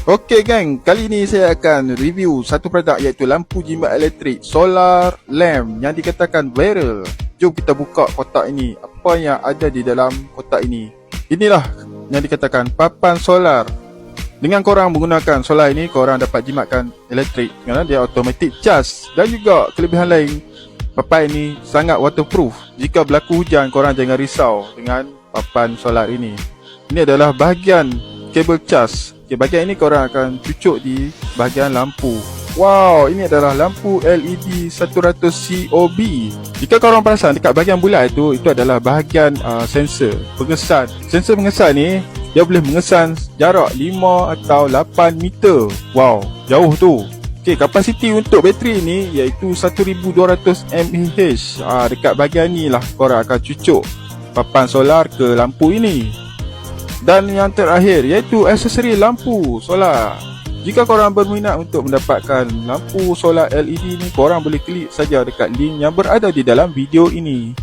Okey gang, kali ni saya akan review satu produk iaitu lampu jimat elektrik solar lamp yang dikatakan viral. Jom kita buka kotak ini. Apa yang ada di dalam kotak ini? Inilah yang dikatakan papan solar. Dengan korang menggunakan solar ini, korang dapat jimatkan elektrik kerana dia automatic charge. Dan juga kelebihan lain, papan ini sangat waterproof. Jika berlaku hujan, korang jangan risau dengan papan solar ini. Ini adalah bahagian kabel charge. Okay, bahagian ini korang akan cucuk di bahagian lampu. Wow, ini adalah lampu LED 100 COB. Jika korang perasan dekat bahagian bulat itu adalah bahagian sensor pengesan. Sensor pengesan ni dia boleh mengesan jarak 5 atau 8 meter. Wow, jauh tu. Okay, kapasiti untuk bateri ni iaitu 1200 mAh. Dekat bahagian ni lah korang akan cucuk papan solar ke lampu ini. Dan yang terakhir iaitu aksesori lampu solar. Jika korang berminat untuk mendapatkan lampu solar LED ni, korang boleh klik saja dekat link yang berada di dalam video ini.